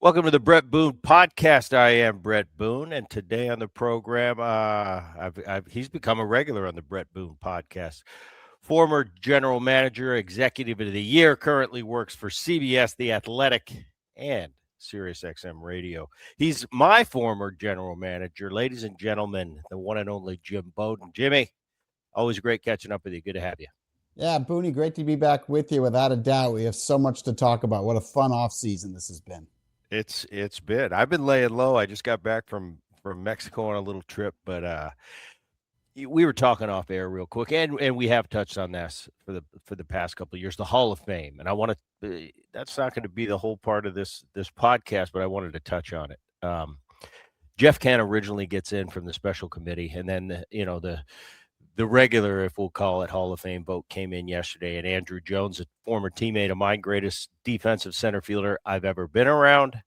Welcome to the Bret Boone Podcast. I am Bret Boone, and today on the program, he's become a regular on the Bret Boone Podcast. Former general manager, executive of the year, currently works for CBS, The Athletic, and SiriusXM Radio. He's my former general manager. Ladies and gentlemen, the one and only Jim Bowden. Jimmy, always great catching up with you. Good to have you. Yeah, Booney, great to be back with you. Without a doubt, we have so much to talk about. What a fun offseason this has been. It's been. I've been laying low. I just got back from Mexico on a little trip, but we were talking off air real quick, and we have touched on this for the past couple of years, the Hall of Fame, and I want to. That's not going to be the whole part of this podcast, but I wanted to touch on it. Jeff Kent originally gets in from the special committee, and then the regular, if we'll call it, Hall of Fame vote came in yesterday, and Andrew Jones, a former teammate of mine, greatest defensive center fielder I've ever been around,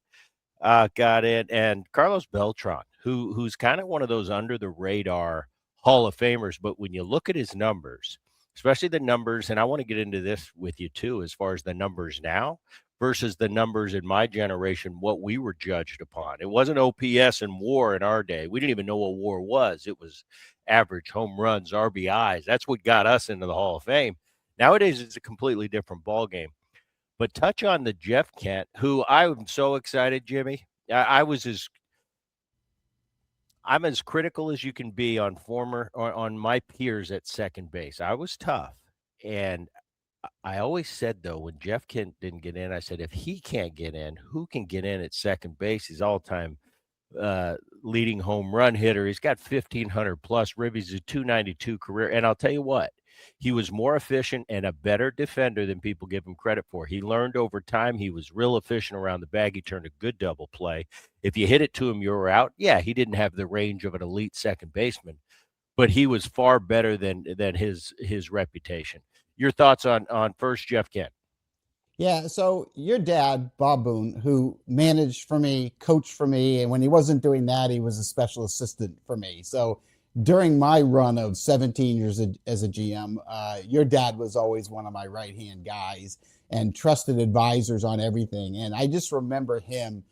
got in, and Carlos Beltran, who's kind of one of those under the radar Hall of Famers, but when you look at his numbers, especially the numbers, and I want to get into this with you too, as far as the numbers now versus the numbers in my generation, what we were judged upon. It wasn't OPS and WAR in our day. We didn't even know what WAR was. It was average home runs, RBIs. That's what got us into the Hall of Fame. Nowadays, it's a completely different ballgame. But touch on the Jeff Kent, who I'm so excited, Jimmy. I'm as critical as you can be on my peers at second base. I was tough. And I always said, though, when Jeff Kent didn't get in, I said, if he can't get in, who can get in at second base? He's all-time leading home run hitter. He's got 1,500 plus ribbies, a 292 career. And I'll tell you what, he was more efficient and a better defender than people give him credit for. He learned over time. He was real efficient around the bag. He turned a good double play. If you hit it to him, you were out. Yeah, he didn't have the range of an elite second baseman, but he was far better than his reputation. Your thoughts on first Jeff Kent? Yeah, so your dad, Bob Boone, who managed for me, coached for me, and when he wasn't doing that, he was a special assistant for me. So during my run of 17 years as a GM, your dad was always one of my right-hand guys and trusted advisors on everything. And I just remember him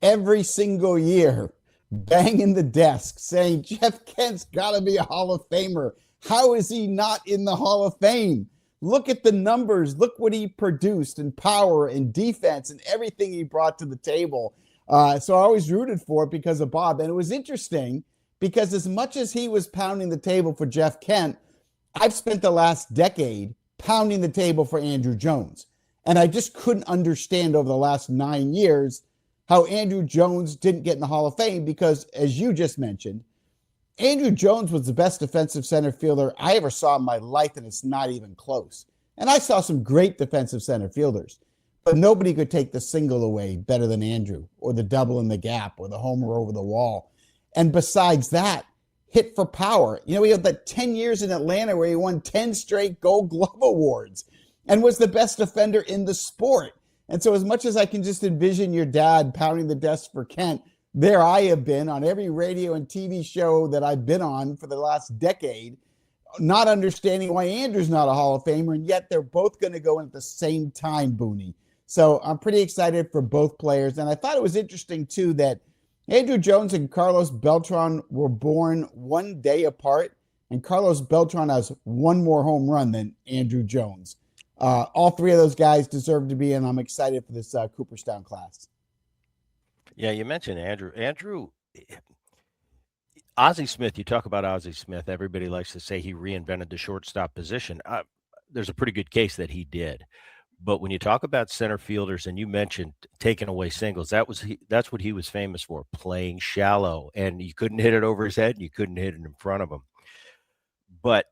every single year banging the desk saying, Jeff Kent's got to be a Hall of Famer. How is he not in the Hall of Fame? Look at the numbers. Look what he produced in power and defense and everything he brought to the table. So I always rooted for it because of Bob. And it was interesting because as much as he was pounding the table for Jeff Kent, I've spent the last decade pounding the table for Andrew Jones. And I just couldn't understand over the last 9 years how Andrew Jones didn't get in the Hall of Fame because, as you just mentioned, Andrew Jones was the best defensive center fielder I ever saw in my life, and it's not even close. And I saw some great defensive center fielders, but nobody could take the single away better than Andrew, or the double in the gap, or the homer over the wall. And besides that, hit for power. You know, he had that 10 years in Atlanta where he won 10 straight Gold Glove awards and was the best defender in the sport. And so as much as I can just envision your dad pounding the desk for Kent, there I have been on every radio and TV show that I've been on for the last decade, not understanding why Andrew's not a Hall of Famer, and yet they're both going to go in at the same time, Booney. So I'm pretty excited for both players. And I thought it was interesting, too, that Andrew Jones and Carlos Beltran were born one day apart, and Carlos Beltran has one more home run than Andrew Jones. All three of those guys deserve to be in. I'm excited for this Cooperstown class. Yeah, you mentioned Andrew, Ozzie Smith, you talk about Ozzie Smith. Everybody likes to say he reinvented the shortstop position. There's a pretty good case that he did. But when you talk about center fielders, and you mentioned taking away singles, that's what he was famous for, playing shallow. And you couldn't hit it over his head, and you couldn't hit it in front of him. But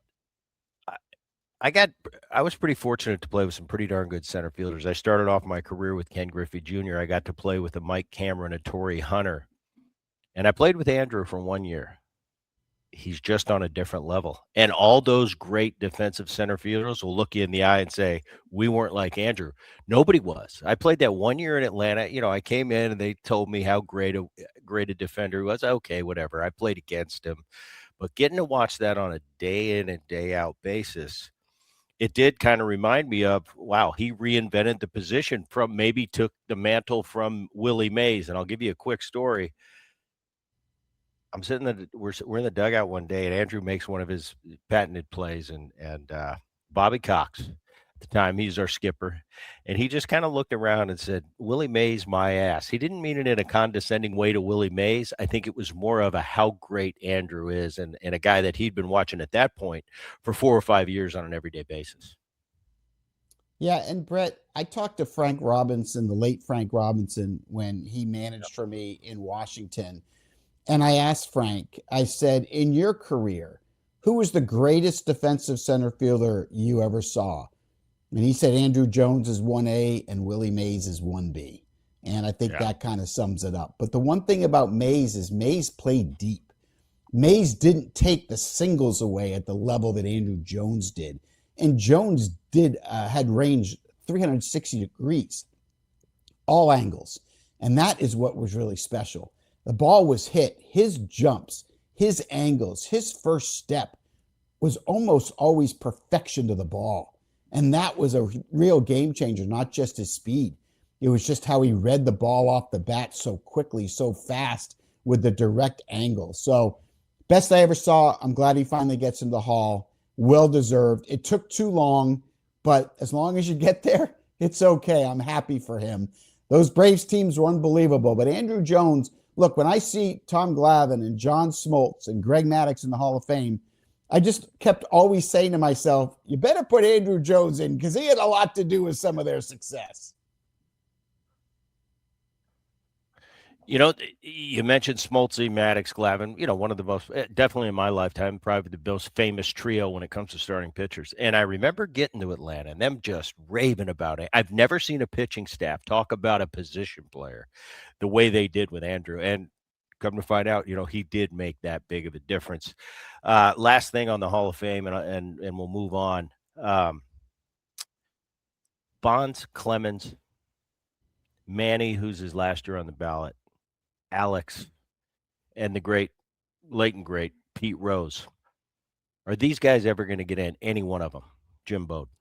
I was pretty fortunate to play with some pretty darn good center fielders. I started off my career with Ken Griffey Jr. I got to play with a Mike Cameron, a Torrey Hunter, and I played with Andrew for 1 year. He's just on a different level. And all those great defensive center fielders will look you in the eye and say, we weren't like Andrew. Nobody was. I played that 1 year in Atlanta. You know, I came in and they told me how great a defender he was. Okay, whatever. I played against him. But getting to watch that on a day in and day out basis, it did kind of remind me of, wow, he reinvented the position, from maybe took the mantle from Willie Mays. And I'll give you a quick story. I'm sitting in we're in the dugout one day, and Andrew makes one of his patented plays, and Bobby Cox, at the time, he's our skipper, and he just kind of looked around and said, "Willie Mays, my ass." He didn't mean it in a condescending way to Willie Mays. I think it was more of a how great Andrew is, and a guy that he'd been watching at that point for 4 or 5 years on an everyday basis. Yeah, and Bret, I talked to Frank Robinson, the late Frank Robinson, when he managed for me in Washington. And I asked Frank, I said, in your career, who was the greatest defensive center fielder you ever saw? And he said Andrew Jones is 1A and Willie Mays is 1B. And I think Yeah. that kind of sums it up. But the one thing about Mays is Mays played deep. Mays didn't take the singles away at the level that Andrew Jones did. And Jones had range 360 degrees, all angles. And that is what was really special. The ball was hit, his jumps, his angles, his first step was almost always perfection to the ball. And that was a real game changer, not just his speed. It was just how he read the ball off the bat so quickly, so fast with the direct angle. So, best I ever saw. I'm glad he finally gets into the Hall. Well deserved. It took too long, but as long as you get there, it's okay. I'm happy for him. Those Braves teams were unbelievable. But Andrew Jones, look, when I see Tom Glavine and John Smoltz and Greg Maddux in the Hall of Fame, I just kept always saying to myself, you better put Andrew Jones in because he had a lot to do with some of their success. You know, you mentioned Smoltzy, Maddox, Glavine. You know, one of the most, definitely in my lifetime, probably the most famous trio when it comes to starting pitchers. And I remember getting to Atlanta and them just raving about it. I've never seen a pitching staff talk about a position player the way they did with Andrew. And come to find out, you know, he did make that big of a difference. Last thing on the Hall of Fame, and we'll move on. Bonds, Clemens, Manny, who's his last year on the ballot, Alex, and the late and great Pete Rose. Are these guys ever going to get in? Any one of them? Jim Bowden.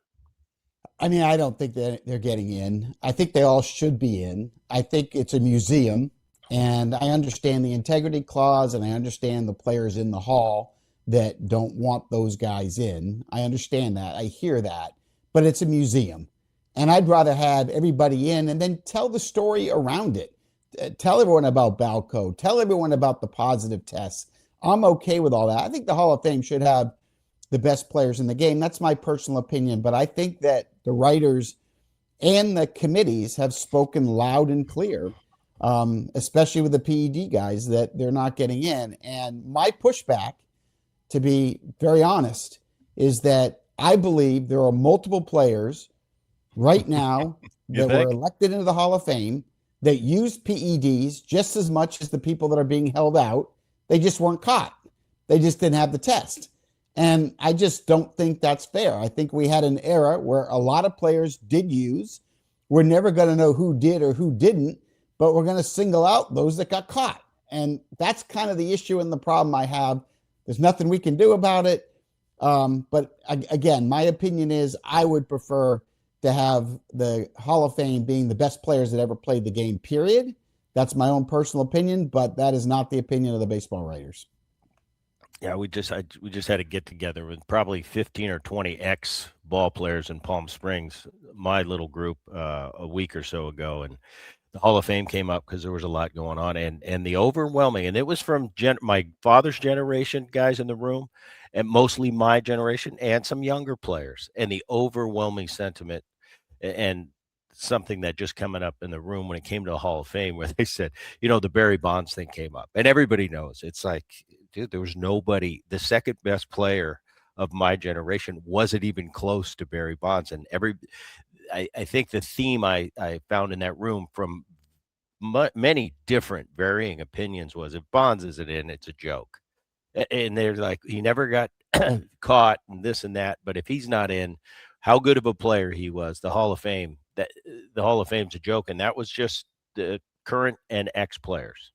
I mean, I don't think that they're getting in. I think they all should be in. I think it's a museum, and I understand the integrity clause, and I understand the players in the hall that don't want those guys in. I understand that. I hear that. But it's a museum, and I'd rather have everybody in and then tell the story around it. Tell everyone about Balco. Tell everyone about the positive tests. I'm okay with all that. I think the Hall of Fame should have the best players in the game. That's my personal opinion. But I think that the writers and the committees have spoken loud and clear, especially with the PED guys, that they're not getting in. And my pushback, to be very honest, is that I believe there are multiple players right now that were elected into the Hall of Fame that used PEDs just as much as the people that are being held out. They just weren't caught. They just didn't have the test. And I just don't think that's fair. I think we had an era where a lot of players did use. We're never going to know who did or who didn't, but we're going to single out those that got caught. And that's kind of the issue and the problem I have. There's nothing we can do about it. But again, my opinion is I would prefer to have the Hall of Fame being the best players that ever played the game, period. That's my own personal opinion, but that is not the opinion of the baseball writers. Yeah, we just had a get together with probably 15 or 20 ex ball players in Palm Springs, my little group, a week or so ago, and the Hall of Fame came up because there was a lot going on, and the overwhelming, and it was from my father's generation guys in the room, and mostly my generation and some younger players, and the overwhelming sentiment and something that just coming up in the room when it came to the Hall of Fame, where they said, you know, the Barry Bonds thing came up, and everybody knows it's like, dude, there was nobody. The second best player of my generation wasn't even close to Barry Bonds, and I think the theme I found in that room from many different varying opinions was, if Bonds isn't in, it's a joke. And they're like, he never got caught and this and that, but if he's not in, how good of a player he was, the Hall of Fame's a joke. And that was just the current and ex players.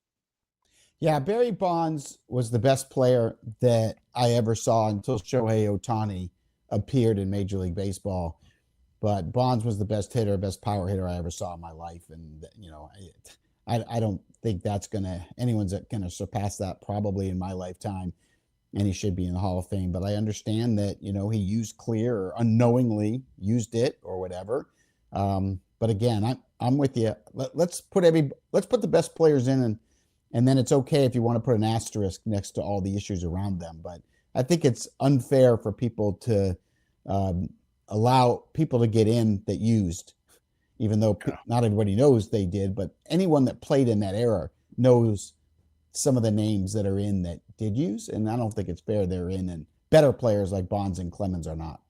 Yeah, Barry Bonds was the best player that I ever saw until Shohei Ohtani appeared in Major League Baseball. But Bonds was the best hitter, best power hitter I ever saw in my life. And, I don't think anyone's going to surpass that probably in my lifetime. And he should be in the Hall of Fame. But I understand that, he used clear or unknowingly used it or whatever. But again, I'm with you. Let's put the best players in, and then it's okay if you want to put an asterisk next to all the issues around them. But I think it's unfair for people to allow people to get in that used, even though not everybody knows they did. But anyone that played in that era knows some of the names that are in that did use, and I don't think it's fair they're in, and better players like Bonds and Clemens are not.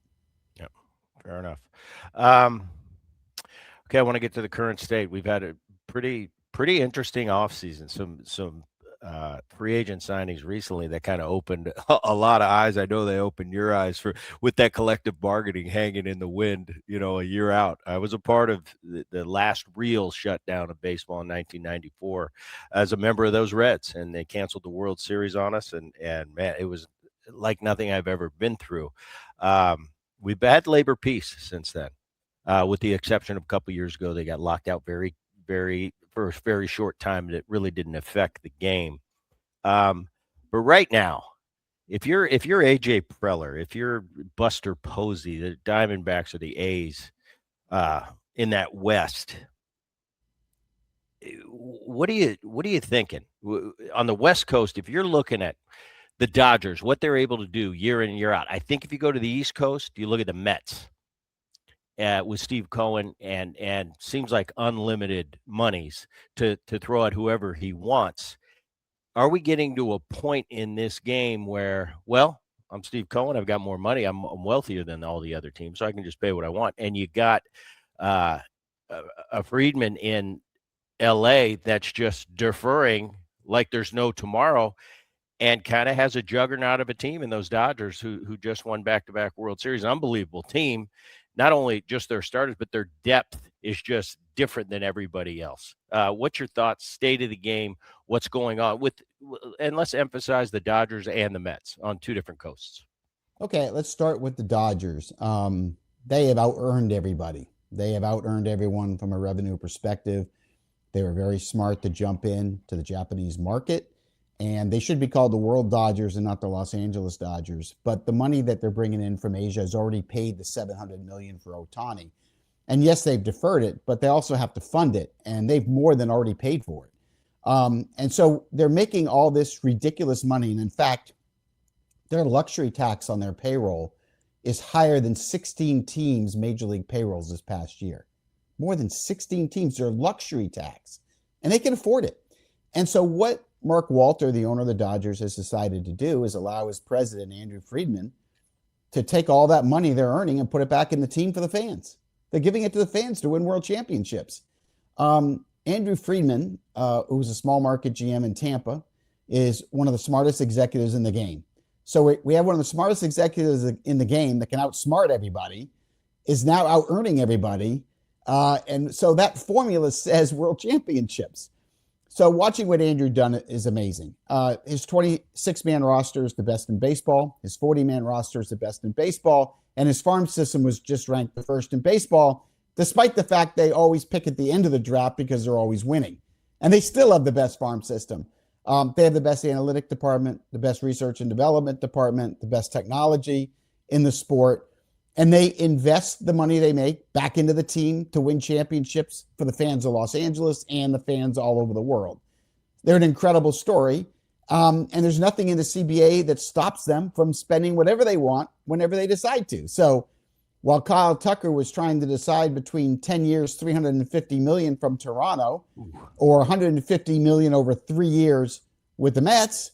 Yep, fair enough. Okay, I want to get to the current state. We've had a pretty interesting offseason. Some free agent signings recently that kind of opened a lot of eyes. I know they opened your eyes with that collective bargaining hanging in the wind, a year out. I was a part of the last real shutdown of baseball in 1994 as a member of those Reds, and they canceled the World Series on us. And man, it was like nothing I've ever been through. We've had labor peace since then. With the exception of a couple years ago, they got locked out for a very short time that really didn't affect the game. But right now, if you're AJ Preller, if you're Buster Posey, the Diamondbacks or the A's in that West, what are you thinking on the West Coast? If you're looking at the Dodgers, what they're able to do year in and year out, I think if you go to the East Coast, you look at the Mets. With Steve Cohen and seems like unlimited monies to throw at whoever he wants. Are we getting to a point in this game where, well, I'm Steve Cohen, I've got more money, I'm wealthier than all the other teams, so I can just pay what I want. And you got a Friedman in LA that's just deferring like there's no tomorrow, and kind of has a juggernaut of a team in those Dodgers who just won back-to-back World Series. An unbelievable team. Not only just their starters, but their depth is just different than everybody else. What's your thoughts, state of the game, what's going on and let's emphasize the Dodgers and the Mets on two different coasts. Okay, let's start with the Dodgers. They have out-earned everybody. They have out-earned everyone from a revenue perspective. They were very smart to jump in to the Japanese market, and they should be called the World Dodgers and not the Los Angeles Dodgers. But the money that they're bringing in from Asia has already paid the $700 million for Ohtani. And yes, they've deferred it, but they also have to fund it, and they've more than already paid for it. And so they're making all this ridiculous money. And in fact, their luxury tax on their payroll is higher than 16 teams' major league payrolls this past year. More than 16 teams, their luxury tax, and they can afford it. And so what Mark Walter, the owner of the Dodgers, has decided to do is allow his president, Andrew Friedman, to take all that money they're earning and put it back in the team for the fans. They're giving it to the fans to win world championships. Andrew Friedman, who's a small market GM in Tampa, is one of the smartest executives in the game. So we have one of the smartest executives in the game that can outsmart everybody, is now out earning everybody. And so that formula says world championships. So watching what Andrew done is amazing. His 26-man roster is the best in baseball. His 40-man roster is the best in baseball. And his farm system was just ranked the first in baseball, despite the fact they always pick at the end of the draft because they're always winning. And they still have the best farm system. They have the best analytic department, the best research and development department, the best technology in the sport. And they invest the money they make back into the team to win championships for the fans of Los Angeles and the fans all over the world. They're an incredible story. And there's nothing in the CBA that stops them from spending whatever they want whenever they decide to. So while Kyle Tucker was trying to decide between 10 years, $350 million from Toronto, or $150 million over 3 years with the Mets,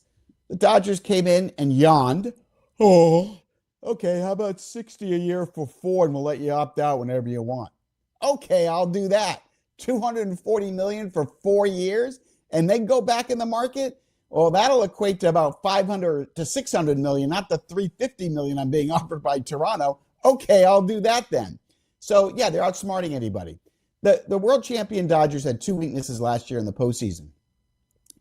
the Dodgers came in and yawned. Oh, okay, how about 60 a year for 4 and we'll let you opt out whenever you want. Okay, I'll do that. $240 million for 4 years and then go back in the market? Well, that'll equate to about $500 to $600 million, not the $350 million I'm being offered by Toronto. Okay, I'll do that then. So, yeah, they're outsmarting anybody. The world champion Dodgers had 2 weaknesses last year in the postseason.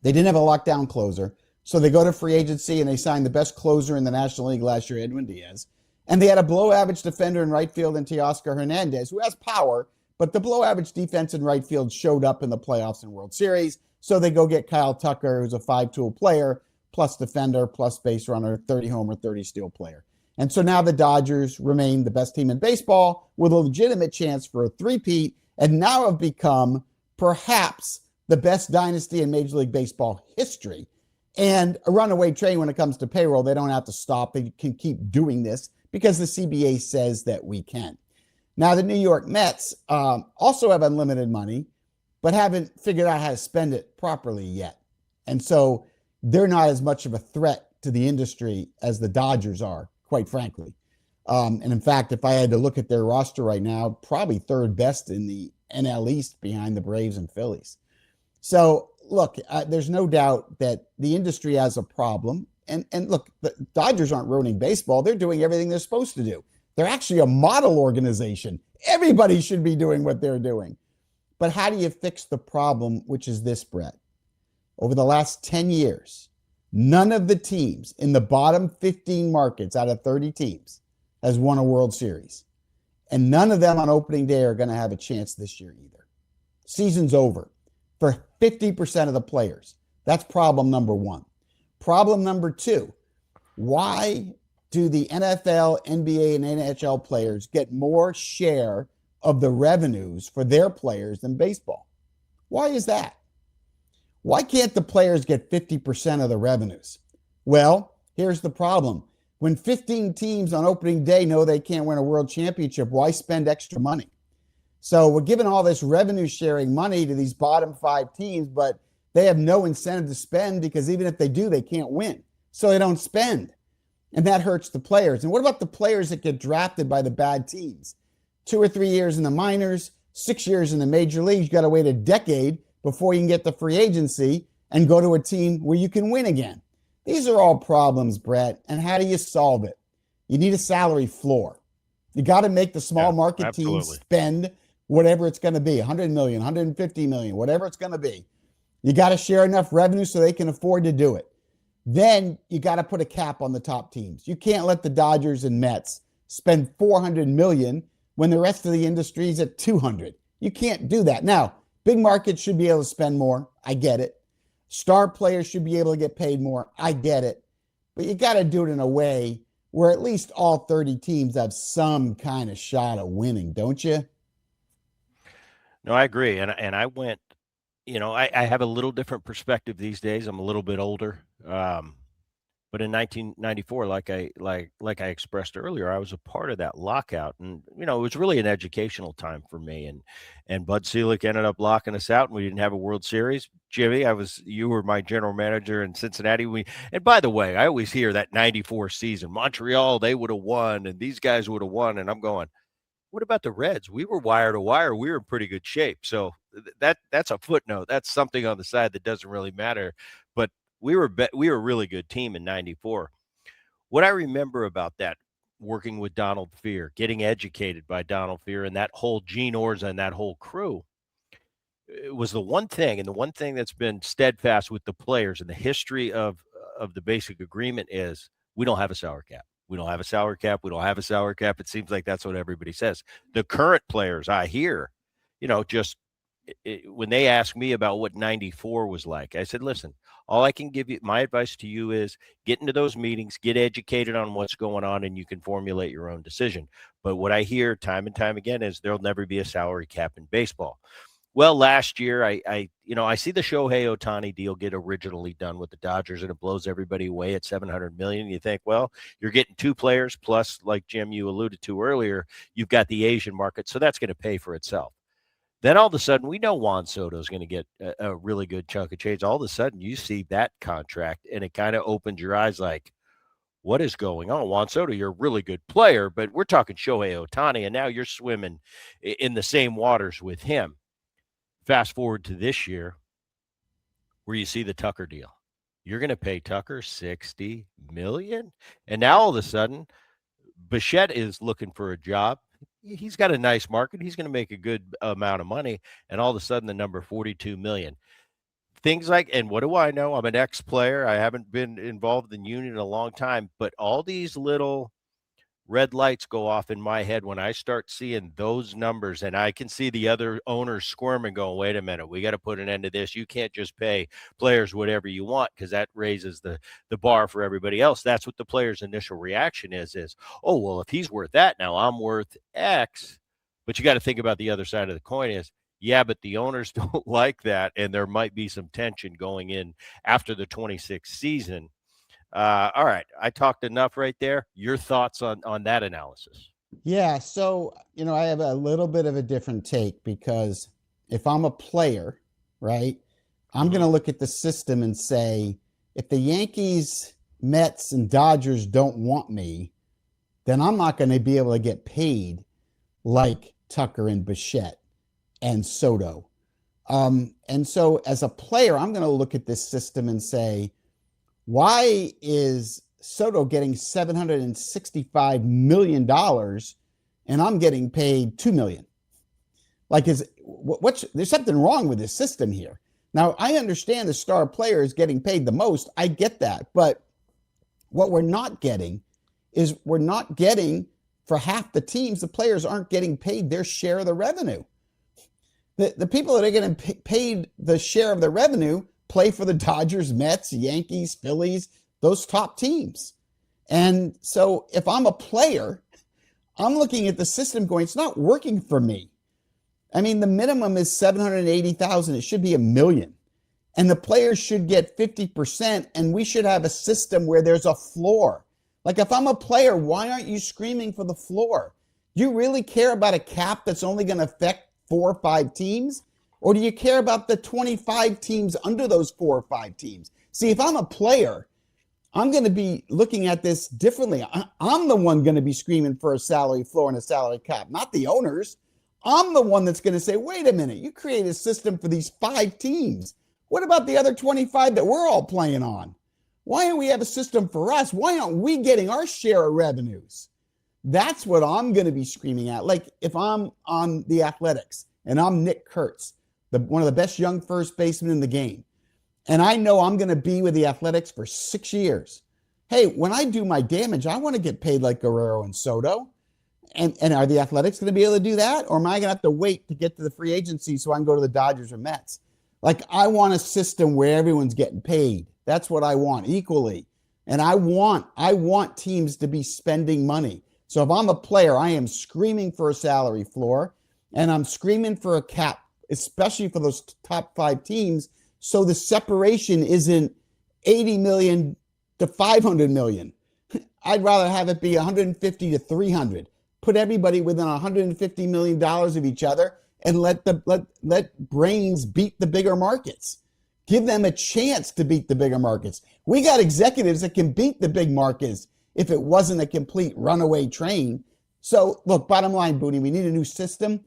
They didn't have a lockdown closer, so they go to free agency and they sign the best closer in the National League last year, Edwin Diaz. And they had a below average defender in right field in Teoscar Hernandez, who has power, but the below average defense in right field showed up in the playoffs and World Series. So they go get Kyle Tucker, who's a 5-tool player, plus defender, plus base runner, 30 homer, 30 steal player. And so now the Dodgers remain the best team in baseball with a legitimate chance for a three-peat, and now have become perhaps the best dynasty in Major League Baseball history. And a runaway train when it comes to payroll. They don't have to stop. They can keep doing this because the CBA says that we can. Now, the New York Mets also have unlimited money, but haven't figured out how to spend it properly yet. And so they're not as much of a threat to the industry as the Dodgers are, quite frankly. And in fact, if I had to look at their roster right now, probably third best in the NL East behind the Braves and Phillies. So look, there's no doubt that the industry has a problem. And look, the Dodgers aren't ruining baseball. They're doing everything they're supposed to do. They're actually a model organization. Everybody should be doing what they're doing. But how do you fix the problem, which is this, Bret? Over the last 10 years, none of the teams in the bottom 15 markets out of 30 teams has won a World Series. And none of them on opening day are going to have a chance this year either. Season's over for 50% of the players. That's problem number one. Problem number two, why do the NFL, NBA, and NHL players get more share of the revenues for their players than baseball? Why is that? Why can't the players get 50% of the revenues? Well, here's the problem. When 15 teams on opening day know they can't win a world championship, why spend extra money? So we're giving all this revenue sharing money to these bottom 5 teams, but they have no incentive to spend because even if they do, they can't win. So they don't spend. And that hurts the players. And what about the players that get drafted by the bad teams? 2 or 3 years in the minors, 6 years in the major leagues. You got to wait a decade before you can get the free agency and go to a team where you can win again. These are all problems, Bret. And how do you solve it? You need a salary floor. You got to make the small market teams spend whatever it's going to be, 100 million, 150 million, whatever it's going to be. You got to share enough revenue so they can afford to do it. Then you got to put a cap on the top teams. You can't let the Dodgers and Mets spend 400 million when the rest of the industry is at 200. You can't do that. Now, big markets should be able to spend more. I get it. Star players should be able to get paid more. I get it. But you got to do it in a way where at least all 30 teams have some kind of shot of winning, don't you? No, I agree. And I went, I have a little different perspective these days. I'm a little bit older. But in 1994, like I expressed earlier, I was a part of that lockout, and it was really an educational time for me. And Bud Selig ended up locking us out, and we didn't have a World Series. Jimmy, you were my general manager in Cincinnati. And by the way, I always hear that 94 season, Montreal, they would have won, and these guys would have won. And I'm going, what about the Reds? We were wire to wire. We were in pretty good shape. So that's a footnote. That's something on the side that doesn't really matter. But we were a really good team in 94. What I remember about that, working with Donald Fear, getting educated by Donald Fear and that whole Gene Orza and that whole crew, it was the one thing that's been steadfast with the players in the history of the basic agreement is we don't have a salary cap. We don't have a salary cap. We don't have a salary cap. It seems like that's what everybody says. The current players I hear, when they ask me about what 94 was like, I said, listen, all I can give you, my advice to you is get into those meetings, get educated on what's going on, and you can formulate your own decision. But what I hear time and time again is there'll never be a salary cap in baseball. Well, last year, I see the Shohei Ohtani deal get originally done with the Dodgers, and it blows everybody away at $700 million. You think, well, you're getting 2 players, plus, like Jim, you alluded to earlier, you've got the Asian market, so that's going to pay for itself. Then all of a sudden, we know Juan Soto is going to get a really good chunk of change. All of a sudden, you see that contract, and it kind of opens your eyes like, what is going on? Juan Soto, you're a really good player, but we're talking Shohei Ohtani, and now you're swimming in the same waters with him. Fast forward to this year where you see the Tucker deal. You're going to pay Tucker $60 million. And now all of a sudden, Bichette is looking for a job. He's got a nice market. He's going to make a good amount of money. And all of a sudden, the number $42 million. Things like, and what do I know? I'm an ex-player. I haven't been involved in union in a long time. But all these little red lights go off in my head when I start seeing those numbers, and I can see the other owners squirming, going, wait a minute, we got to put an end to this. You can't just pay players whatever you want, because that raises the bar for everybody else. That's what the player's initial reaction is, oh, well, if he's worth that, now I'm worth X. But you got to think about the other side of the coin is, yeah, but the owners don't like that, and there might be some tension going in after the 26th season. All right, I talked enough right there. Your thoughts on that analysis? Yeah, so I have a little bit of a different take, because if I'm a player, right, I'm going to look at the system and say, if the Yankees, Mets, and Dodgers don't want me, then I'm not going to be able to get paid like Tucker and Bichette and Soto. And so as a player, I'm going to look at this system and say, why is Soto getting $765 million and I'm getting paid $2 million? Like, there's something wrong with this system here. Now, I understand the star player is getting paid the most. I get that. But what we're not getting is for half the teams, the players aren't getting paid their share of the revenue. The people that are getting paid the share of the revenue play for the Dodgers, Mets, Yankees, Phillies, those top teams. And so if I'm a player, I'm looking at the system going, it's not working for me. I mean, the minimum is $780,000. It should be $1 million. And the players should get 50%, and we should have a system where there's a floor. Like, if I'm a player, why aren't you screaming for the floor? Do you really care about a cap that's only going to affect 4 or 5 teams? Or do you care about the 25 teams under those 4 or 5 teams? See, if I'm a player, I'm going to be looking at this differently. I'm the one going to be screaming for a salary floor and a salary cap, not the owners. I'm the one that's going to say, wait a minute, you create a system for these 5 teams. What about the other 25 that we're all playing on? Why don't we have a system for us? Why aren't we getting our share of revenues? That's what I'm going to be screaming at. Like, if I'm on the Athletics and I'm Nick Kurtz, one of the best young first basemen in the game, and I know I'm going to be with the Athletics for 6 years. Hey, when I do my damage, I want to get paid like Guerrero and Soto. And are the Athletics going to be able to do that? Or am I going to have to wait to get to the free agency so I can go to the Dodgers or Mets? Like, I want a system where everyone's getting paid. That's what I want, equally. And I want teams to be spending money. So if I'm a player, I am screaming for a salary floor, and I'm screaming for a cap, especially for those top 5 teams, so the separation isn't 80 million to 500 million. I'd rather have it be 150 to 300. Put everybody within $150 million of each other, and let brains beat the bigger markets. Give them a chance to beat the bigger markets. We got executives that can beat the big markets if it wasn't a complete runaway train. So look, bottom line, Booty, we need a new system.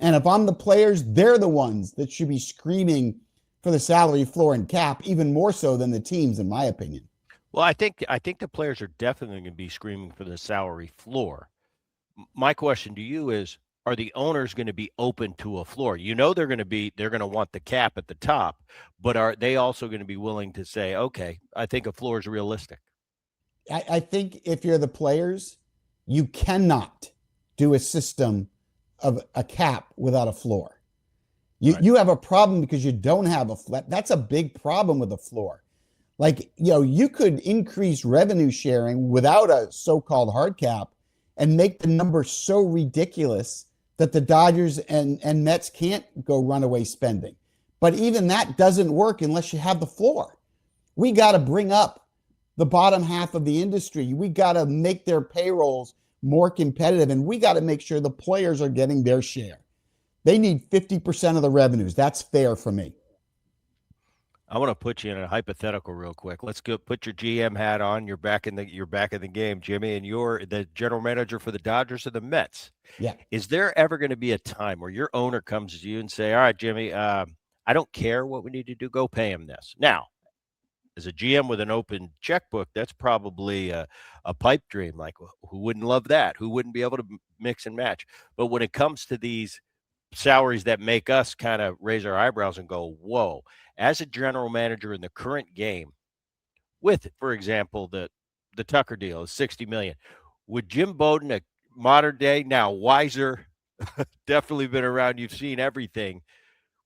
And if I'm the players, they're the ones that should be screaming for the salary floor and cap, even more so than the teams, in my opinion. Well, I think the players are definitely going to be screaming for the salary floor. My question to you is, are the owners going to be open to a floor? They're going to want the cap at the top, but are they also going to be willing to say, okay, I think a floor is realistic? I think if you're the players, you cannot do a system of a cap without a floor. You have a problem because you don't have a floor. That's a big problem with a floor. Like, you could increase revenue sharing without a so-called hard cap and make the number so ridiculous that the Dodgers and Mets can't go runaway spending. But even that doesn't work unless you have the floor. We got to bring up the bottom half of the industry. We got to make their payrolls more competitive, and we got to make sure the players are getting their share. They need 50% of the revenues. That's fair for me. I want to put you in a hypothetical real quick. Let's go put your GM hat on. You're back in the game, Jimmy, and you're the general manager for the Dodgers or the Mets. Yeah. Is there ever going to be a time where your owner comes to you and say, all right, Jimmy, I don't care what we need to do. Go pay him this. Now, as a GM with an open checkbook, that's probably a pipe dream. Like, who wouldn't love that? Who wouldn't be able to mix and match? But when it comes to these salaries that make us kind of raise our eyebrows and go, whoa, as a general manager in the current game, with, for example, the Tucker deal is $60 million. Would Jim Bowden, a modern day, now wiser, definitely been around, you've seen everything.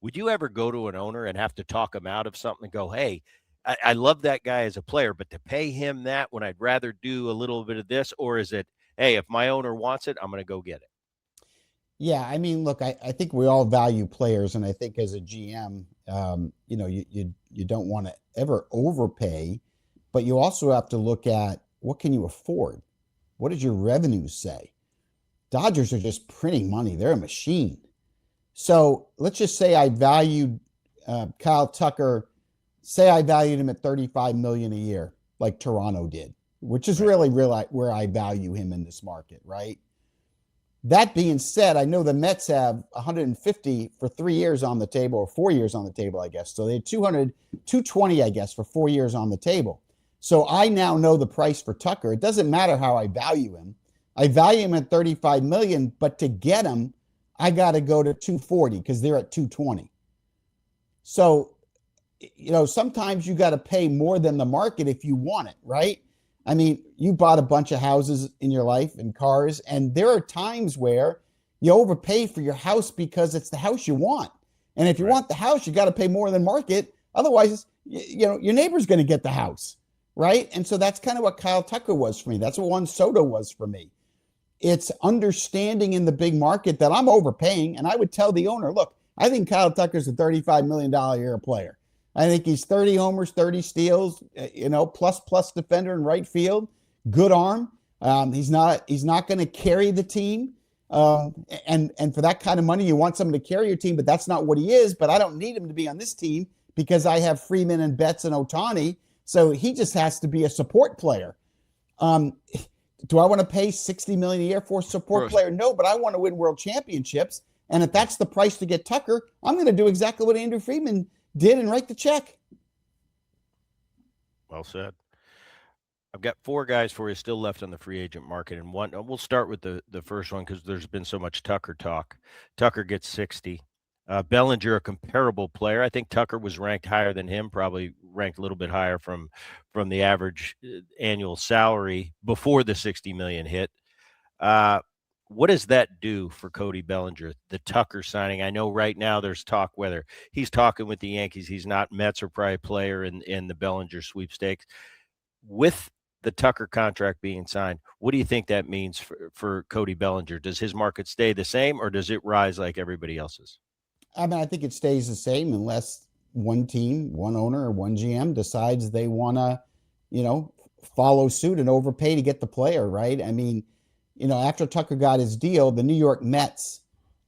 Would you ever go to an owner and have to talk him out of something and go, hey, I love that guy as a player, but to pay him that when I'd rather do a little bit of this? Or is it, hey, if my owner wants it, I'm going to go get it? Yeah, I mean, look, I think we all value players, and I think as a GM, you don't want to ever overpay, but you also have to look at what can you afford? What does your revenues say? Dodgers are just printing money; they're a machine. So let's just say I valued Kyle Tucker. Say I valued him at $35 million a year, like Toronto did, which is really where I value him in this market, right? That being said, I know the Mets have 150 for 3 years on the table, or 4 years on the table, I guess. So they had 220, I guess, for 4 years on the table. So I now know the price for Tucker. It doesn't matter how I value him. I value him at $35 million, but to get him, I got to go to 240 because they're at 220. So, sometimes you got to pay more than the market if you want it, right? I mean, you bought a bunch of houses in your life and cars, and there are times where you overpay for your house because it's the house you want. And if you want the house, you got to pay more than market. Otherwise, your neighbor's going to get the house, right? And so that's kind of what Kyle Tucker was for me. That's what Juan Soto was for me. It's understanding in the big market that I'm overpaying, and I would tell the owner, look, I think Kyle Tucker's a $35 million a year player. I think he's 30 homers, 30 steals, plus defender in right field, good arm. He's not going to carry the team. And for that kind of money, you want someone to carry your team, but that's not what he is. But I don't need him to be on this team because I have Freeman and Betts and Ohtani. So he just has to be a support player. Do I want to pay $60 million a year for a support player? No, but I want to win world championships. And if that's the price to get Tucker, I'm going to do exactly what Andrew Freeman did and write the check. Well said. I've got 4 guys for you still left on the free agent market, and we'll start with the first one because there's been so much Tucker talk. Tucker gets 60. Bellinger, a comparable player. I think Tucker was ranked higher than him, probably ranked a little bit higher from the average annual salary before the 60 million hit. What does that do for Cody Bellinger, the Tucker signing? I know right now there's talk whether he's talking with the Yankees. He's not. Mets are probably a player in the Bellinger sweepstakes. With the Tucker contract being signed, what do you think that means for Cody Bellinger? Does his market stay the same, or does it rise like everybody else's? I mean, I think it stays the same unless one team, one owner, or one GM decides they want to, follow suit and overpay to get the player, right? I mean, after Tucker got his deal, the New York Mets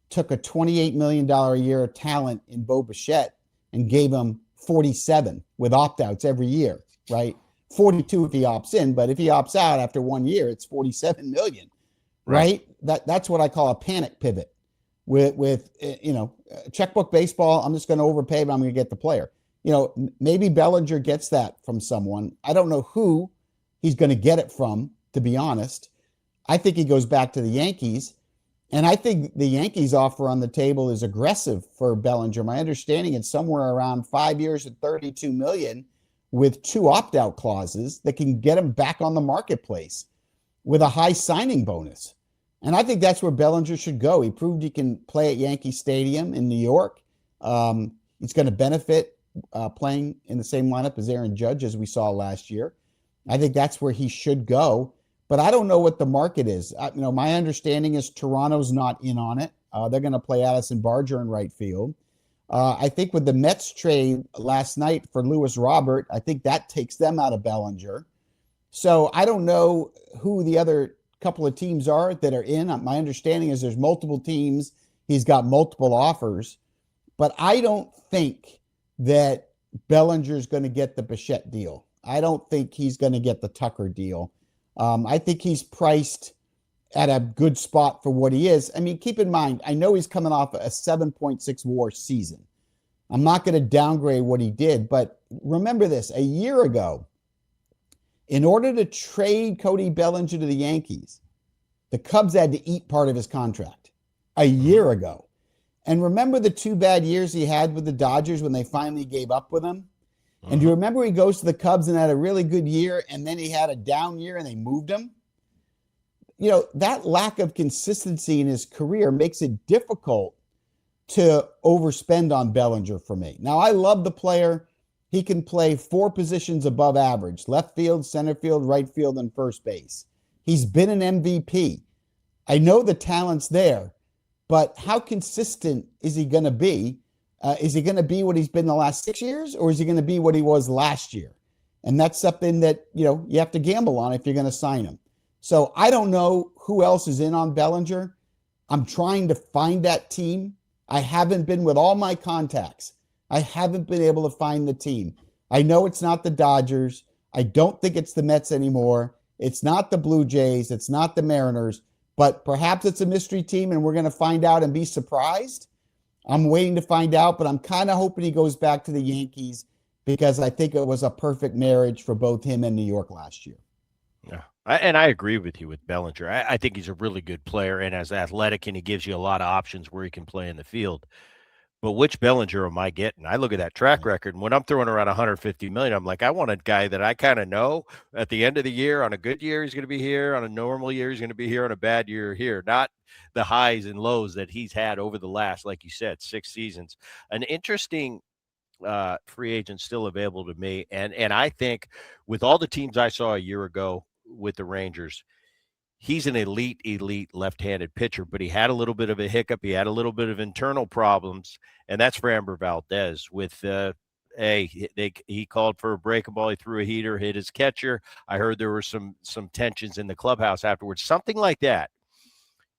took a $28 million a year talent in Bo Bichette and gave him 47 with opt-outs every year, right? 42 if he opts in, but if he opts out after 1 year, it's 47 million, right? That's what I call a panic pivot with checkbook baseball. I'm just going to overpay, but I'm going to get the player. Maybe Bellinger gets that from someone. I don't know who he's going to get it from, to be honest. I think he goes back to the Yankees, and I think the Yankees offer on the table is aggressive for Bellinger. My understanding is somewhere around 5 years at $32 million with 2 opt-out clauses that can get him back on the marketplace with a high signing bonus. And I think that's where Bellinger should go. He proved he can play at Yankee Stadium in New York. He's going to benefit playing in the same lineup as Aaron Judge, as we saw last year. I think that's where he should go. But I don't know what the market is. My understanding is Toronto's not in on it. They're going to play Addison Barger in right field. I think with the Mets trade last night for Lewis Robert, I think that takes them out of Bellinger. So I don't know who the other couple of teams are that are in. My understanding is there's multiple teams. He's got multiple offers. But I don't think that Bellinger's going to get the Bichette deal. I don't think he's going to get the Tucker deal. I think he's priced at a good spot for what he is. I mean, keep in mind, I know he's coming off a 7.6 WAR season. I'm not going to downgrade what he did, but remember this, a year ago, in order to trade Cody Bellinger to the Yankees, the Cubs had to eat part of his contract a year ago. And remember the 2 bad years he had with the Dodgers when they finally gave up with him? And do you remember he goes to the Cubs and had a really good year, and then he had a down year and they moved him? that lack of consistency in his career makes it difficult to overspend on Bellinger for me. Now, I love the player. He can play 4 positions above average: left field, center field, right field, and first base. He's been an MVP. I know the talent's there, but how consistent is he going to be? Is he going to be what he's been the last 6 years, or is he going to be what he was last year? And that's something that, you have to gamble on if you're going to sign him. So I don't know who else is in on Bellinger. I'm trying to find that team. I haven't been with all my contacts. I haven't been able to find the team. I know it's not the Dodgers. I don't think it's the Mets anymore. It's not the Blue Jays. It's not the Mariners. But perhaps it's a mystery team, and we're going to find out and be surprised. I'm waiting to find out, but I'm kind of hoping he goes back to the Yankees, because I think it was a perfect marriage for both him and New York last year. Yeah, and I agree with you with Bellinger. I think he's a really good player and as athletic, and he gives you a lot of options where he can play in the field. But which Bellinger am I getting? I look at that track record, and when I'm throwing around 150 million, I'm like, I want a guy that I kind of know at the end of the year. On a good year, he's going to be here. On a normal year, he's going to be here. On a bad year, here. Not the highs and lows that he's had over the last, like you said, 6 seasons. An interesting free agent still available to me, and I think with all the teams I saw a year ago with the Rangers, he's an elite left-handed pitcher, but he had a little bit of a hiccup. He had a little bit of internal problems, and that's Framber Valdez. With he called for a breaking ball. He threw a heater, hit his catcher. I heard there were some tensions in the clubhouse afterwards, something like that.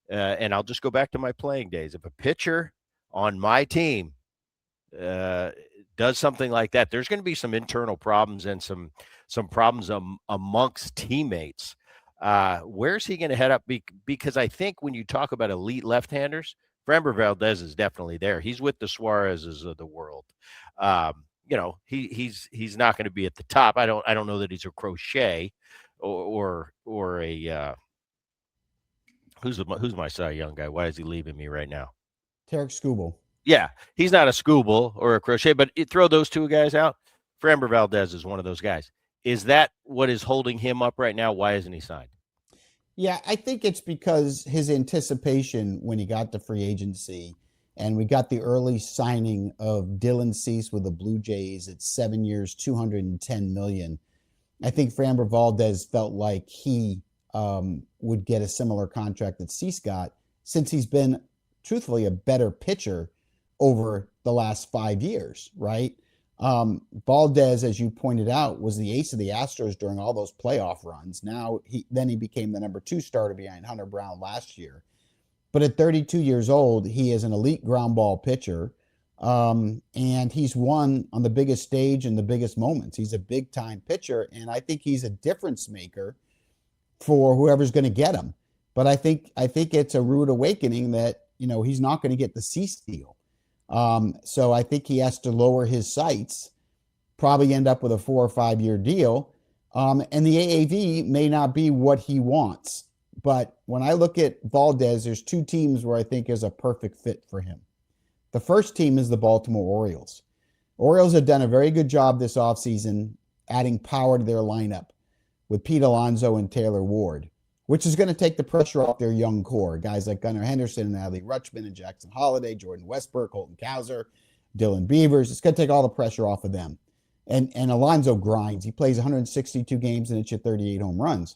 And I'll just go back to my playing days. If a pitcher on my team does something like that, there's going to be some internal problems and some problems amongst teammates. Where's he going to head up? Because I think when you talk about elite left-handers, Framber Valdez is definitely there. He's with the Suarez's of the world. He's not going to be at the top. I don't know that he's a Crochet or a who's my Cy Young guy? Why is he leaving me right now? Tarek Skubal. Yeah, he's not a Skubal or a Crochet, but you throw those two guys out. Framber Valdez is one of those guys. Is that what is holding him up right now? Why isn't he signed? Yeah, I think it's because his anticipation when he got to free agency, and we got the early signing of Dylan Cease with the Blue Jays at 7 years, $210 million. I think Framber Valdez felt like he would get a similar contract that Cease got, since he's been, truthfully, a better pitcher over the last 5 years, right? Valdez, as you pointed out, was the ace of the Astros during all those playoff runs. Now he became the number 2 starter behind Hunter Brown last year. But at 32 years old, he is an elite ground ball pitcher. And he's won on the biggest stage in the biggest moments. He's a big time pitcher. And I think he's a difference maker for whoever's going to get him. But I think it's a rude awakening that, he's not going to get the Cease deal. So I think he has to lower his sights, probably end up with a 4 or 5 year deal. And the AAV may not be what he wants. But when I look at Valdez, there's 2 teams where I think is a perfect fit for him. The first team is the Baltimore Orioles. Orioles have done a very good job this offseason adding power to their lineup with Pete Alonso and Taylor Ward, which is going to take the pressure off their young core. Guys like Gunnar Henderson and Adley Rutschman and Jackson Holliday, Jordan Westbrook, Holton Cowser, Dylan Beavers. It's going to take all the pressure off of them. And Alonso grinds. He plays 162 games and hits you 38 home runs.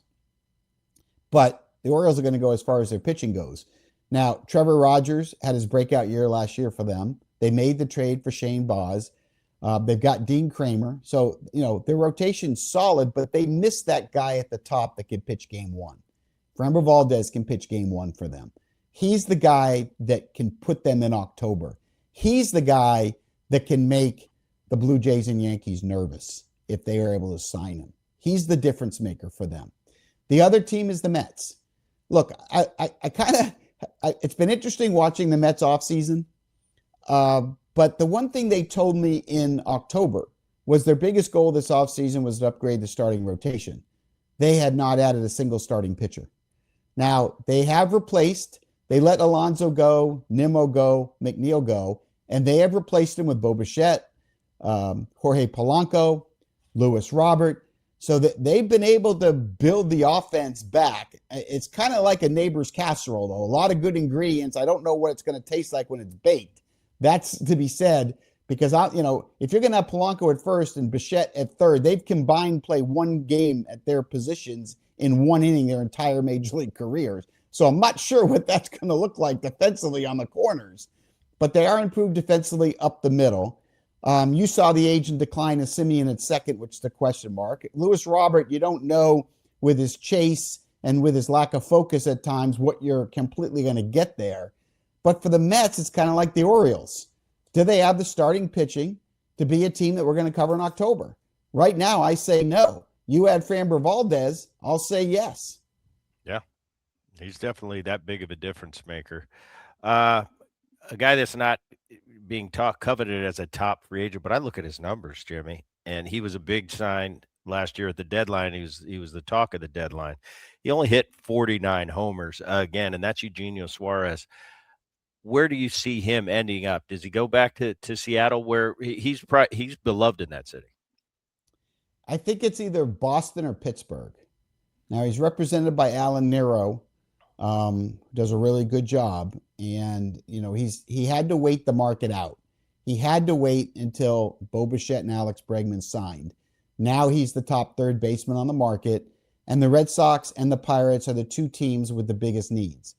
But the Orioles are going to go as far as their pitching goes. Now, Trevor Rogers had his breakout year last year for them. They made the trade for Shane Baz. They've got Dean Kramer. So, their rotation's solid, but they missed that guy at the top that could pitch game 1. Framber Valdez can pitch game 1 for them. He's the guy that can put them in October. He's the guy that can make the Blue Jays and Yankees nervous if they are able to sign him. He's the difference maker for them. The other team is the Mets. Look, it's been interesting watching the Mets offseason. But the one thing they told me in October was their biggest goal this offseason was to upgrade the starting rotation. They had not added a single starting pitcher. Now, they let Alonso go, Nimmo go, McNeil go, and they have replaced him with Bo Bichette, Jorge Polanco, Lewis Robert. So that they've been able to build the offense back. It's kind of like a neighbor's casserole, though. A lot of good ingredients. I don't know what it's going to taste like when it's baked. That's to be said because if you're going to have Polanco at first and Bichette at third, they've combined play one game at their positions in one inning their entire major league careers. So I'm not sure what that's going to look like defensively on the corners, but they are improved defensively up the middle. You saw the age and decline of Simeon at second, which is a question mark. Lewis Robert, you don't know with his chase and with his lack of focus at times what you're completely going to get there. But for the Mets, it's kind of like the Orioles. Do they have the starting pitching to be a team that we're going to cover in October? Right now, I say no. You add Framber Valdez, I'll say yes. Yeah, he's definitely that big of a difference maker. A guy that's not being coveted as a top free agent, but I look at his numbers, Jimmy, and he was a big sign last year at the deadline. He was the talk of the deadline. He only hit 49 homers again, and that's Eugenio Suarez. Where do you see him ending up? Does he go back to Seattle, where he's beloved in that city? I think it's either Boston or Pittsburgh. Now he's represented by Alan Nero, does a really good job, and he had to wait the market out. He had to wait until Bo Bichette and Alex Bregman signed. Now he's the top third baseman on the market, and the Red Sox and the Pirates are the two teams with the biggest needs.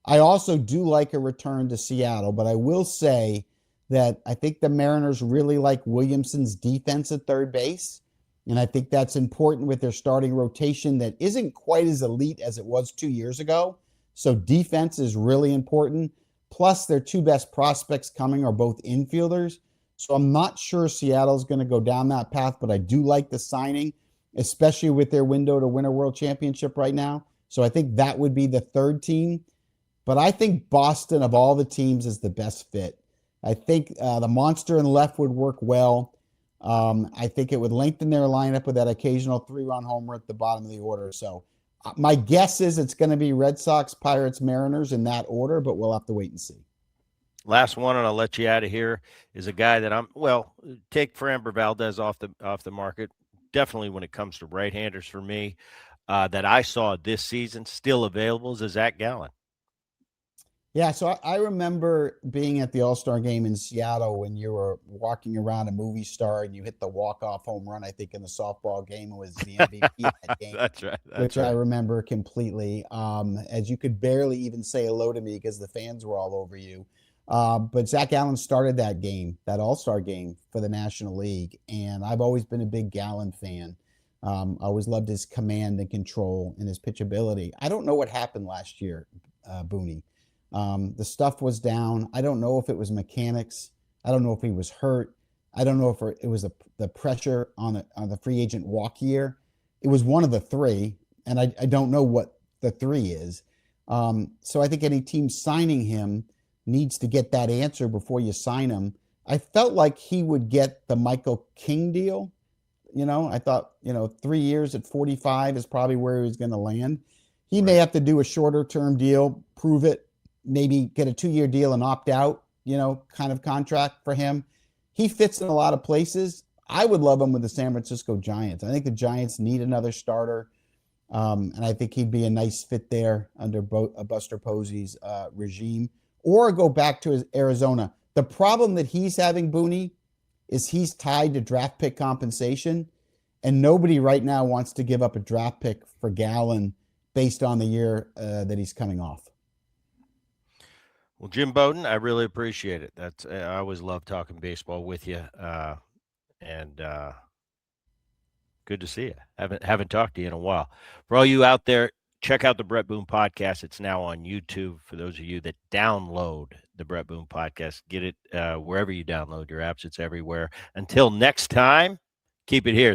I also do like a return to Seattle, but I will say that I think the Mariners really like Williamson's defense at third base, and I think that's important with their starting rotation that isn't quite as elite as it was 2 years ago. So defense is really important. Plus, their two best prospects coming are both infielders. So I'm not sure Seattle's going to go down that path, but I do like the signing, especially with their window to win a world championship right now. So I think that would be the third team. But I think Boston, of all the teams, is the best fit. I think the monster in left would work well. I think it would lengthen their lineup with that occasional three-run homer at the bottom of the order. So my guess is it's going to be Red Sox, Pirates, Mariners in that order, but we'll have to wait and see. Last one, and I'll let you out of here, is a guy that take Framber Valdez off the market. Definitely when it comes to right-handers for me, that I saw this season still available is Zach Gallen. Yeah, so I remember being at the All-Star game in Seattle when you were walking around a movie star and you hit the walk-off home run, I think, in the softball game. It was the MVP of that game. That's right. Which I remember completely. As you could barely even say hello to me because the fans were all over you. But Zach Gallen started that game, that All-Star game for the National League, and I've always been a big Gallen fan. I always loved his command and control and his pitchability. I don't know what happened last year, Booney. The stuff was down. I don't know if it was mechanics. I don't know if he was hurt. I don't know if it was the pressure on the free agent walk year. It was one of the three, and I don't know what the three is. So I think any team signing him needs to get that answer before you sign him. I felt like he would get the Michael King deal. I thought, 3 years at 45 is probably where he was going to land. He may have to do a shorter term deal, prove it, maybe get a 2-year deal and opt out, kind of contract for him. He fits in a lot of places. I would love him with the San Francisco Giants. I think the Giants need another starter. And I think he'd be a nice fit there under Buster Posey's regime, or go back to Arizona. The problem that he's having, Booney, is he's tied to draft pick compensation, and nobody right now wants to give up a draft pick for Gallen based on the year that he's coming off. Well, Jim Bowden, I really appreciate it. I always love talking baseball with you, and good to see you. Haven't talked to you in a while. For all you out there, check out the Bret Boone Podcast. It's now on YouTube. For those of you that download the Bret Boone Podcast, get it wherever you download your apps. It's everywhere. Until next time, keep it here.